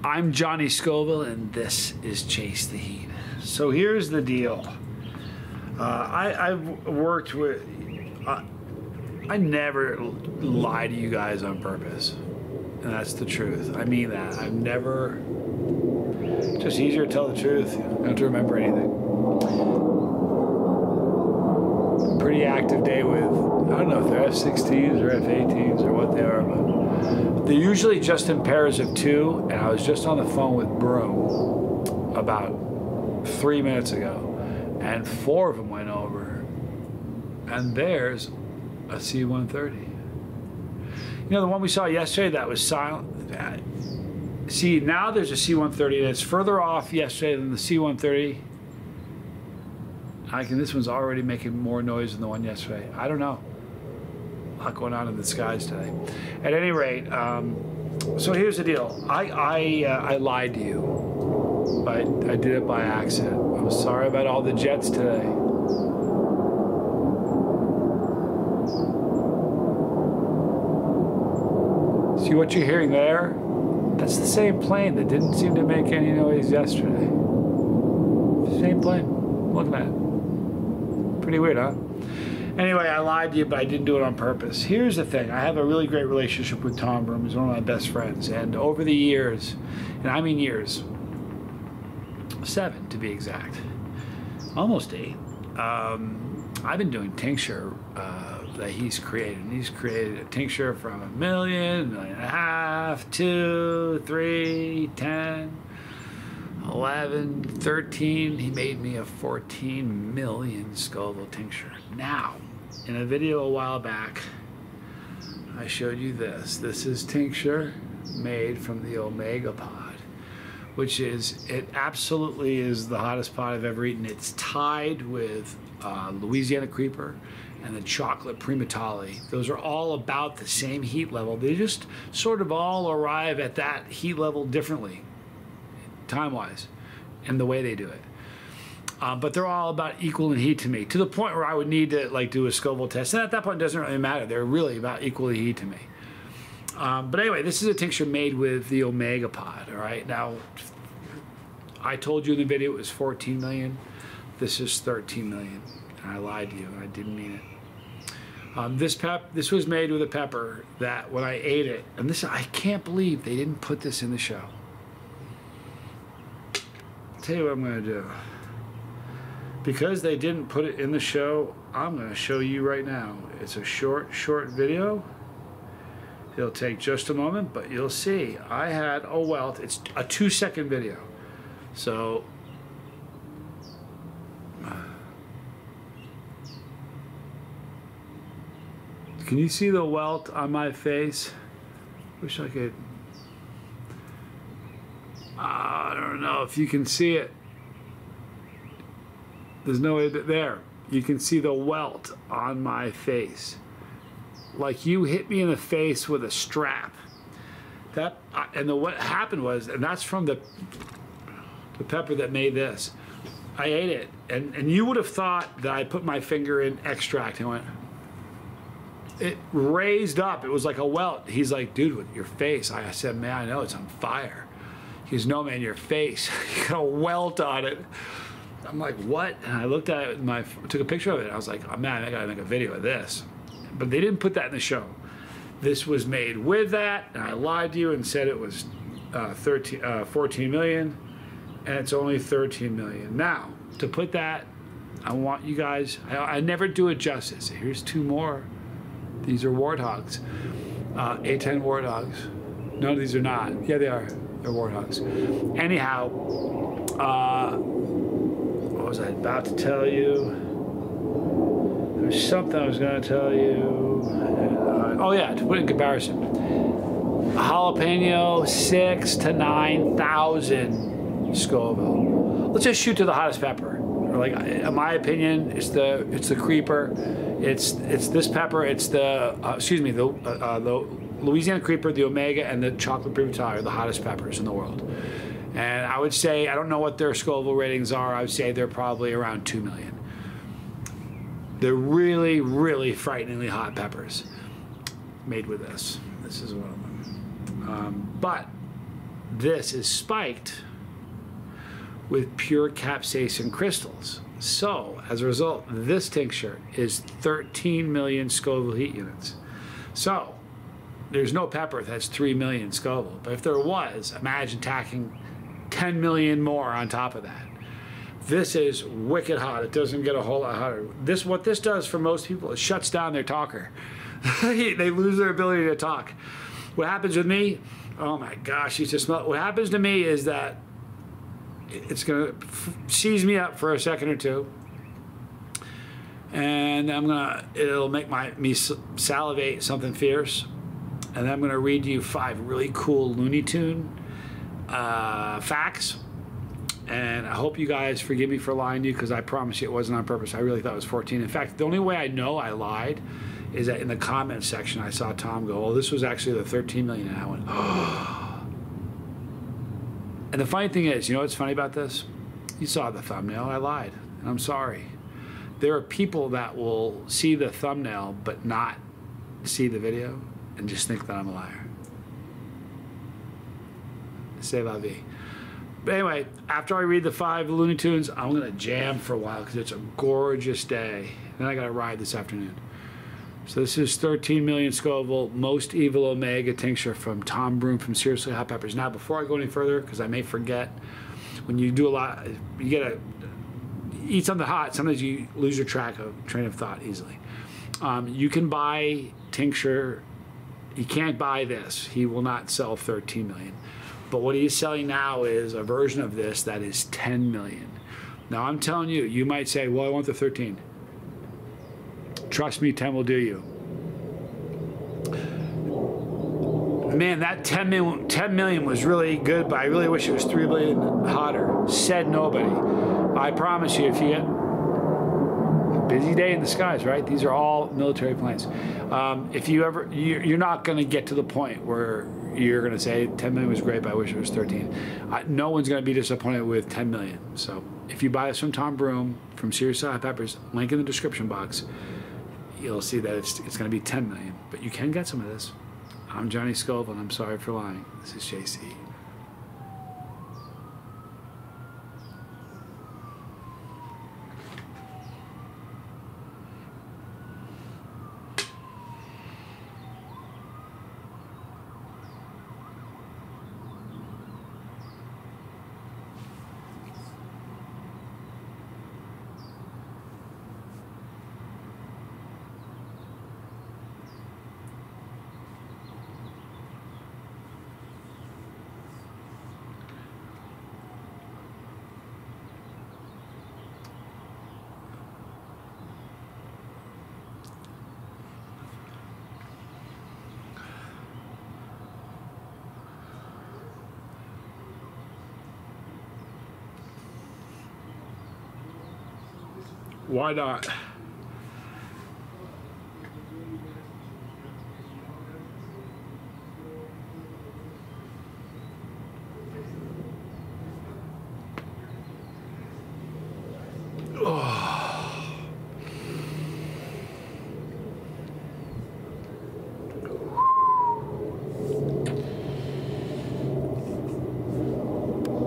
I'm Johnny Scoval, and this is Chase the Heat. So here's the deal. I've worked with... I never lie to you guys on purpose. And that's the truth. I mean that. I've never... It's just easier to tell the truth. You don't have to remember anything. Pretty active day with, I don't know if they're F-16s or F-18s or what they are, but they're usually just in pairs of two, and I was just on the phone with Broom about 3 minutes ago, and 4 of them went over, and there's a C-130. You know, the one we saw yesterday that was silent? See, now there's a C-130, and it's further off yesterday than the C-130. This one's already making more noise than the one yesterday. I don't know. A lot going on in the skies today. At any rate, so here's the deal. I lied to you. I did it by accident. I'm sorry about all the jets today. See what you're hearing there? That's the same plane that didn't seem to make any noise yesterday. Same plane. Look at that. Pretty weird, huh? Anyway, I lied to you, but I didn't do it on purpose. Here's the thing. I have a really great relationship with Tom Broom. He's one of my best friends. And over the years, and I mean years, 7 to be exact, almost 8, I've been doing tincture that he's created. And he's created a tincture from $1 million, $1.5 million, 2, 3, 10, 11, 13. He made me a 14 million Scoval tincture. Now, in a video a while back, I showed you this. This is tincture made from the Omega pod, which is, it absolutely is the hottest pod I've ever eaten. It's tied with Louisiana Creeper and the chocolate Primatale. Those are all about the same heat level. They just sort of all arrive at that heat level differently, time-wise, and the way they do it. But they're all about equal in heat to me, to the point where I would need to like do a Scoval test. And at that point, it doesn't really matter. They're really about equal in heat to me. But anyway, this is a tincture made with the Omega pod, all right? Now, I told you in the video it was 14 million. This is 13 million. And I lied to you, and I didn't mean it. This was made with a pepper that when I ate it, and this, I can't believe they didn't put this in the show. I'll tell you what I'm going to do. Because they didn't put it in the show, I'm going to show you right now. It's a short video. It'll take just a moment, but you'll see. I had a welt. It's a 2-second video. So, can you see the welt on my face? Wish I could. I don't know if you can see it. There's no way that there. You can see the welt on my face. Like you hit me in the face with a strap. What happened was, and that's from the pepper that made this. I ate it, and you would have thought that I put my finger in extract and went. It raised up. It was like a welt. He's like, dude, with your face. I said, man, I know it's on fire. He goes, no, man, your face. You got a welt on it. I'm like, what? And I looked at it, took a picture of it. I was like, oh, man, I gotta make a video of this. But they didn't put that in the show. This was made with that, and I lied to you and said it was 14 million, and it's only 13 million. Now, to put that, I want you guys, I never do it justice. Here's 2 more. These are warthogs, A10 warthogs. No, these are not. Yeah, they are. They're warthogs. Anyhow, what was I about to tell you? There's something I was going to tell you. Oh yeah, to put it in comparison, a jalapeno 6,000 to 9,000 Scoville. Let's just shoot to the hottest pepper. Like in my opinion, it's the creeper. It's this pepper. It's the the Louisiana Creeper, the Omega, and the chocolate Primatale are the hottest peppers in the world. And I would say, I don't know what their Scoval ratings are. I would say they're probably around 2 million. They're really, really frighteningly hot peppers made with this. This is one of them. But this is spiked with pure capsaicin crystals. So, as a result, this tincture is 13 million Scoville heat units. So, there's no pepper that's 3 million Scoville. But if there was, imagine tacking 10 million more on top of that. This is wicked hot. It doesn't get a whole lot hotter. What this does for most people is shuts down their talker. They lose their ability to talk. What happens with me, oh my gosh, you just smell. What happens to me is that it's gonna seize me up for a second or two, and it'll make me salivate something fierce, and then I'm gonna read you 5 really cool Looney Tune facts. And I hope you guys forgive me for lying to you, because I promise you it wasn't on purpose. I really thought it was 14. In fact, the only way I know I lied is that in the comment section I saw Tom go, "Oh, this was actually the 13 million," and I went, "Oh." And the funny thing is, you know what's funny about this? You saw the thumbnail. I lied, and I'm sorry. There are people that will see the thumbnail but not see the video and just think that I'm a liar. C'est la vie. But anyway, after I read the 5 Looney Tunes, I'm going to jam for a while because it's a gorgeous day. Then I got to ride this afternoon. So this is 13 million Scoville, Most Evil Omega tincture from Tom Broom from Seriously Hot Peppers. Now, before I go any further, because I may forget, when you do a lot, you got to eat something hot. Sometimes you lose your train of thought easily. You can buy tincture. You can't buy this. He will not sell 13 million. But what he's selling now is a version of this that is 10 million. Now, I'm telling you, you might say, well, I want the 13. Trust me, 10 will do you. Man, that 10 million was really good, but I really wish it was 3 million hotter. Said nobody. I promise you, if you get a busy day in the skies, right? These are all military planes. If you ever, you're not going to get to the point where you're going to say 10 million was great, but I wish it was 13. No one's going to be disappointed with 10 million. So if you buy this from Tom Broom, from Seriously Hot Peppers, link in the description box, you'll see that it's going to be 10 million. But you can get some of this. I'm Johnny Scoval, and I'm sorry for lying. This is JC. Why not?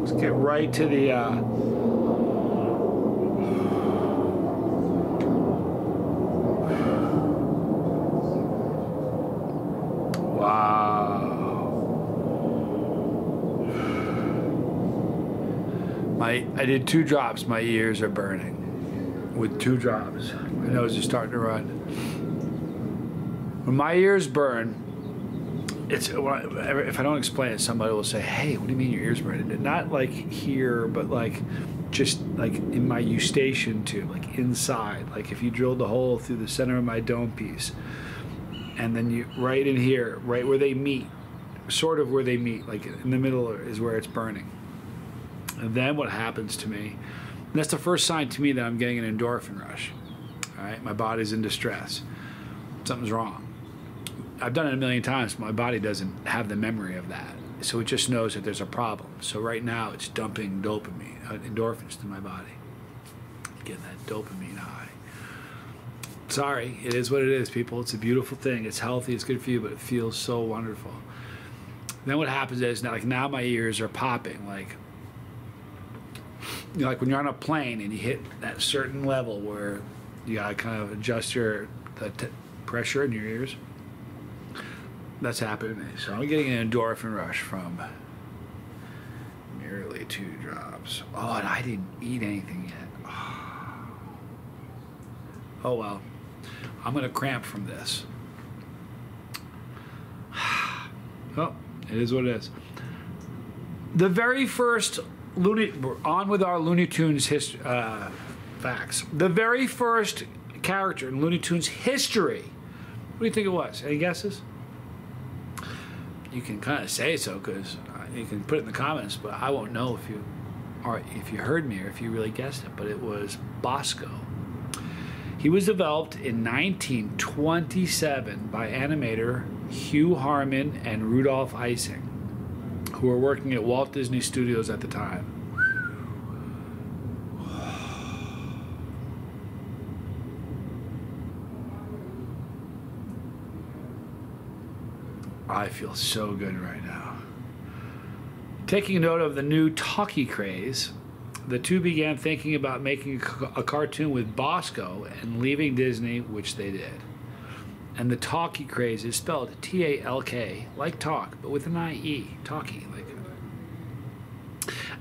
Let's get right to the I did 2 drops. My ears are burning with 2 drops. My nose is starting to run. When my ears burn, if I don't explain it, somebody will say, "Hey, what do you mean your ears burn?" Not like here, but like just like in my eustachian tube, like inside. Like if you drilled a hole through the center of my dome piece, and then you right in here, right where they meet, sort of where they meet, like in the middle is where it's burning. And then what happens to me, and that's the first sign to me that I'm getting an endorphin rush. All right, my body's in distress. Something's wrong. I've done it a million times, but my body doesn't have the memory of that. So it just knows that there's a problem. So right now it's dumping dopamine, endorphins to my body. Getting that dopamine high. Sorry, it is what it is, people. It's a beautiful thing. It's healthy, it's good for you, but it feels so wonderful. Then what happens is now my ears are popping, like, you know, like when you're on a plane and you hit that certain level where you gotta kind of adjust the pressure in your ears. That's happening to me. So I'm getting an endorphin rush from merely 2 drops. Oh, and I didn't eat anything yet. Oh well, I'm gonna cramp from this. Oh, it is what it is. The very first we're on with our Looney Tunes facts. The very first character in Looney Tunes history. What do you think it was? Any guesses? You can kind of say so, because you can put it in the comments, but I won't know if you heard me or if you really guessed it. But it was Bosco. He was developed in 1927 by animator Hugh Harman and Rudolph Ising, who were working at Walt Disney Studios at the time. I feel so good right now. Taking note of the new talkie craze, the two began thinking about making a cartoon with Bosco and leaving Disney, which they did. And the talkie craze is spelled T-A-L-K, like talk, but with an I-E, talkie.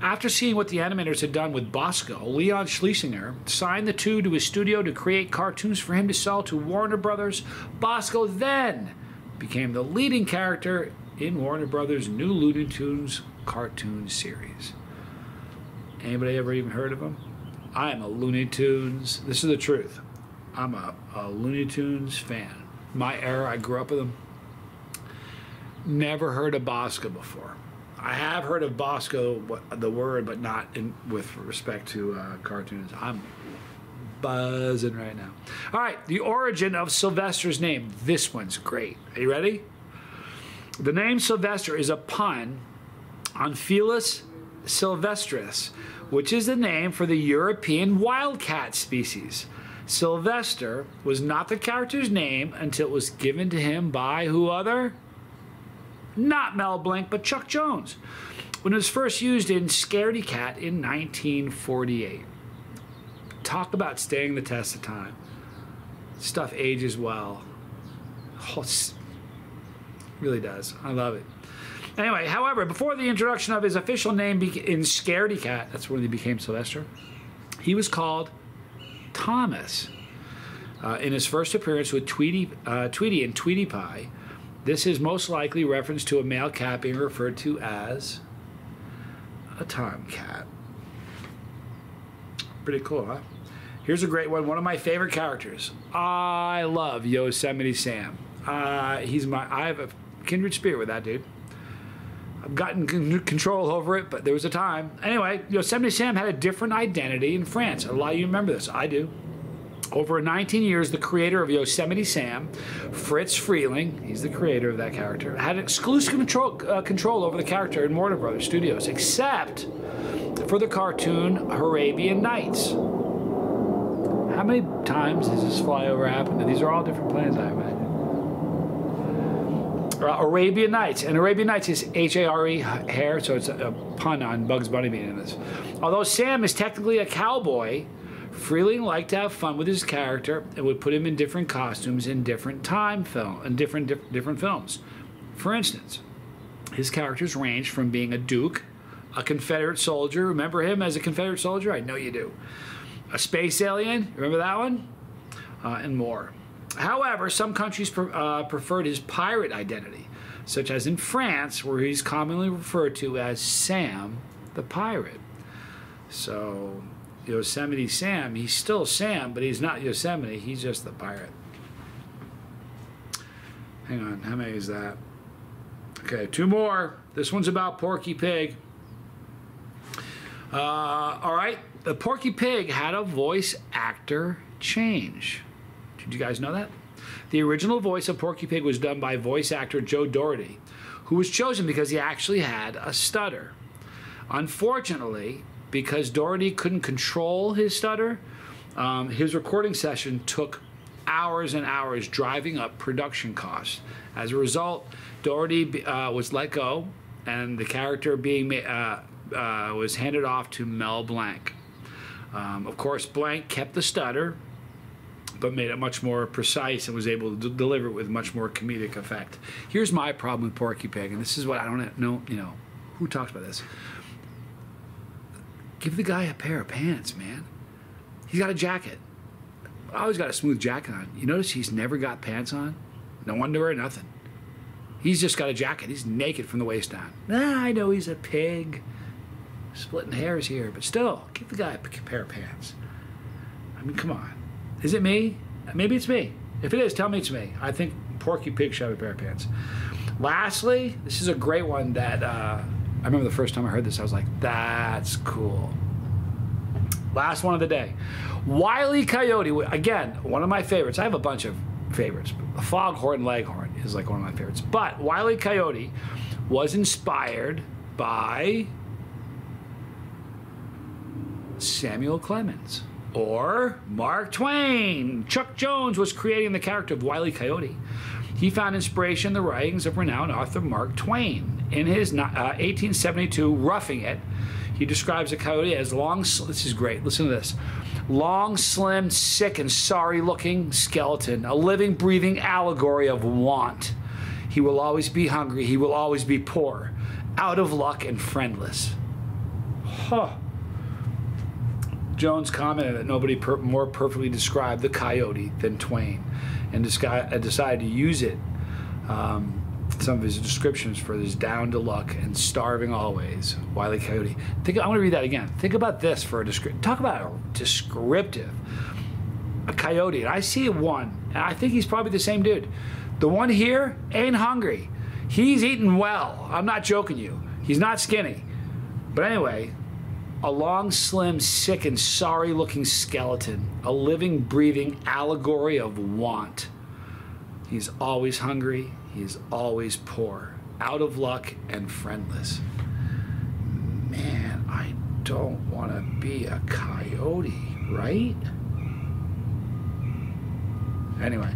After seeing what the animators had done with Bosco, Leon Schlesinger signed the two to his studio to create cartoons for him to sell to Warner Brothers. Bosco then became the leading character in Warner Brothers' new Looney Tunes cartoon series. Anybody ever even heard of him? I am a Looney Tunes. This is the truth. I'm a Looney Tunes fan. My era, I grew up with them. Never heard of Bosco before. I have heard of Bosco, the word, but not with respect to cartoons. I'm buzzing right now. All right, the origin of Sylvester's name. This one's great. Are you ready? The name Sylvester is a pun on Felis sylvestris, which is the name for the European wildcat species. Sylvester was not the character's name until it was given to him by who other? Not Mel Blanc, but Chuck Jones, when it was first used in Scaredy Cat in 1948. Talk about staying the test of time. Stuff ages well. Oh, it really does. I love it. Anyway, however, before the introduction of his official name in Scaredy Cat, that's when he became Sylvester, he was called Thomas. In his first appearance with Tweety and Tweety Pie, this is most likely reference to a male cat being referred to as a tomcat. Pretty cool, huh? Here's a great one. One of my favorite characters. I love Yosemite Sam. I have a kindred spirit with that dude. I've gotten control over it, but there was a time. Anyway, Yosemite Sam had a different identity in France. A lot of you remember this. I do. Over 19 years, the creator of Yosemite Sam, Fritz Freeling, he's the creator of that character, had exclusive control over the character in Warner Brothers Studios, except for the cartoon Arabian Nights. How many times has this flyover happened? These are all different planes, I imagine. Arabian Nights. And Arabian Nights is H-A-R-E, hair, so it's a pun on Bugs Bunny being in this. Although Sam is technically a cowboy, Freeling liked to have fun with his character and would put him in different costumes in different different films. For instance, his characters ranged from being a duke, a Confederate soldier. Remember him as a Confederate soldier? I know you do. A space alien. Remember that one? And more. However, some countries preferred his pirate identity, such as in France, where he's commonly referred to as Sam the Pirate. So Yosemite Sam, he's still Sam, but he's not Yosemite, he's just the pirate. Hang on, how many is that? Okay, 2 more. This one's about Porky Pig. All right, the Porky Pig had a voice actor change. Did you guys know that? The original voice of Porky Pig was done by voice actor Joe Doherty, who was chosen because he actually had a stutter. Unfortunately, because Doherty couldn't control his stutter, his recording session took hours and hours, driving up production costs. As a result, Doherty was let go, and the character being was handed off to Mel Blanc. Of course, Blanc kept the stutter, but made it much more precise and was able to deliver it with much more comedic effect. Here's my problem with Porky Pig, and this is what I don't know, who talks about this? Give the guy a pair of pants, man. He's got a jacket. Always got a smooth jacket on. You notice he's never got pants on? No underwear, nothing. He's just got a jacket. He's naked from the waist down. I know he's a pig. Splitting hairs here, but still, give the guy a pair of pants. I mean, come on. Is it me? Maybe it's me. If it is, tell me it's me. I think Porky Pig should have a pair of pants. Lastly, this is a great one that I remember the first time I heard this, I was like, that's cool. Last one of the day. Wile E. Coyote, again, one of my favorites. I have a bunch of favorites. Foghorn Leghorn is like one of my favorites. But Wile E. Coyote was inspired by Samuel Clemens or Mark Twain. Chuck Jones was creating the character of Wile E. Coyote. He found inspiration in the writings of renowned author Mark Twain. In his 1872 Roughing It, he describes a coyote as long, this is great, listen to this, long, slim, sick, and sorry-looking skeleton, a living, breathing allegory of want. He will always be hungry, he will always be poor, out of luck and friendless. Huh. Jones commented that nobody more perfectly described the coyote than Twain, and decided to use it, some of his descriptions for this down to luck and starving always, Wile E. Coyote. I want to read that again. Think about this for a descriptive. Talk about a descriptive. A coyote, and I see one, and I think he's probably the same dude. The one here ain't hungry. He's eating well. I'm not joking you. He's not skinny. But anyway, a long, slim, sick, and sorry-looking skeleton, a living, breathing allegory of want. He's always hungry. He's always poor, out of luck, and friendless. Man, I don't want to be a coyote, right? Anyway,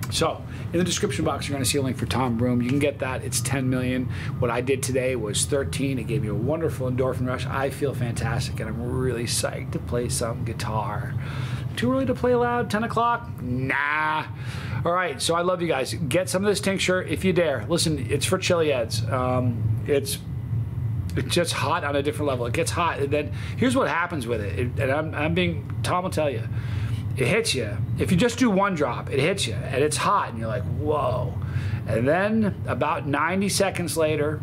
so in the description box, you're going to see a link for Tom Broom. You can get that. It's 10 million. What I did today was 13. It gave me a wonderful endorphin rush. I feel fantastic, and I'm really psyched to play some guitar. Too early to play loud? 10 o'clock? Nah. All right, so I love you guys. Get some of this tincture if you dare. Listen, it's for chili heads. It's just hot on a different level. It gets hot, and then here's what happens with it. And Tom will tell you. It hits you. If you just do one drop, it hits you, and it's hot, and you're like, whoa. And then about 90 seconds later,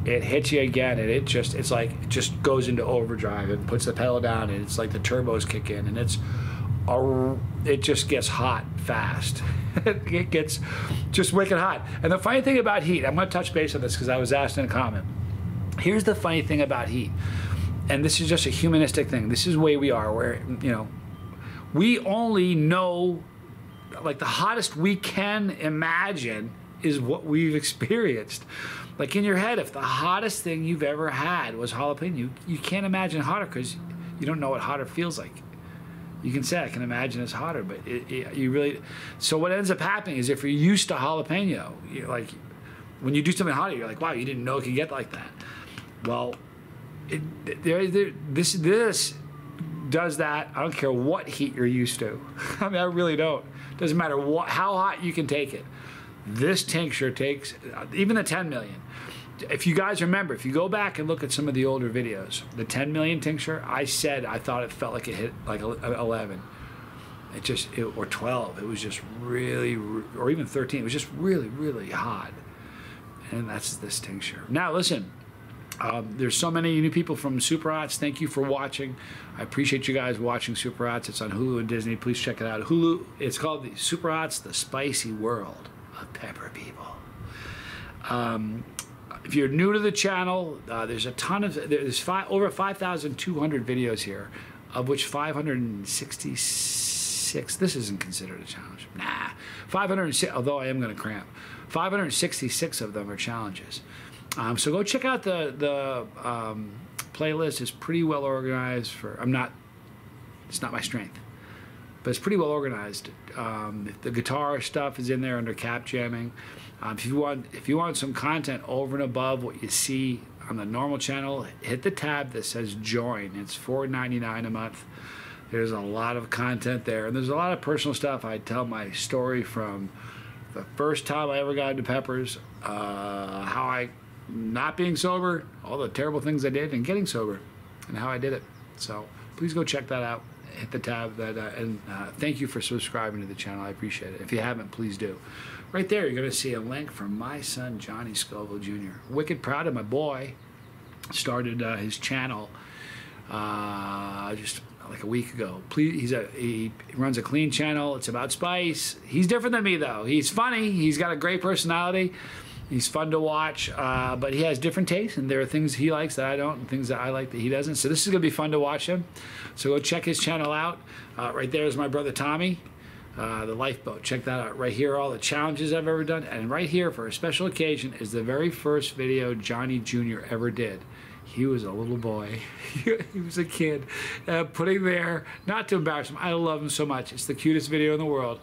it hits you again, and it just goes into overdrive and puts the pedal down, and it's like the turbos kick in, and it just gets hot fast. It gets just wicked hot. And the funny thing about heat, I'm going to touch base on this because I was asked in a comment. Here's the funny thing about heat, and this is just a humanistic thing. This is the way we are, where, we only know, like, the hottest we can imagine is what we've experienced. Like, in your head, if the hottest thing you've ever had was jalapeno, you can't imagine hotter because you don't know what hotter feels like. You can say, I can imagine it's hotter, but you really... So what ends up happening is if you're used to jalapeno, like, when you do something hotter, you're like, wow, you didn't know it could get like that. Well, this does that. I don't care what heat you're used to. I mean, I really don't. Doesn't matter how hot you can take it. This tincture takes, even the 10 million. If you guys remember, if you go back and look at some of the older videos, the 10 million tincture, I said I thought it felt like it hit like 11. Or 12. It was just really, or even 13. It was just really, really hot. And that's this tincture. Now listen, there's so many new people from Super Hots. Thank you for watching. I appreciate you guys watching Super Hots. It's on Hulu and Disney. Please check it out. Hulu. It's called the Super Hots: The Spicy World of Pepper People. If you're new to the channel, there's a ton of over 5,200 videos here, of which 566. This isn't considered a challenge. Nah, 506. Although I am going to cramp. 566 of them are challenges. So go check out the playlist. It's pretty well organized. It's not my strength. but it's pretty well organized. The guitar stuff is in there under cap jamming. If you want some content over and above what you see on the normal channel, hit the tab that says join. It's $4.99 a month. There's a lot of content there, and there's a lot of personal stuff. I tell my story from the first time I ever got into peppers, how I, not being sober, all the terrible things I did, and getting sober, and how I did it. So please go check that out. Hit the tab and thank you for subscribing to the channel. I appreciate it. If you haven't, please do. Right there, you're going to see a link from my son, Johnny Scoval Jr. Wicked proud of my boy. Started his channel just like a week ago. He runs a clean channel. It's about spice. He's different than me, though. He's funny. He's got a great personality. He's fun to watch, but he has different tastes, and there are things he likes that I don't, and things that I like that he doesn't. So this is going to be fun to watch him. So go check his channel out. Right there is my brother Tommy, the lifeboat. Check that out. Right here are all the challenges I've ever done, and right here for a special occasion is the very first video Johnny Jr. ever did. He was a little boy. He was a kid. Putting there, not to embarrass him, I love him so much. It's the cutest video in the world.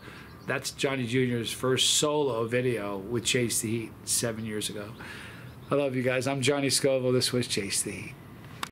That's Johnny Jr.'s first solo video with Chase the Heat 7 years ago. I love you guys. I'm Johnny Scoval. This was Chase the Heat.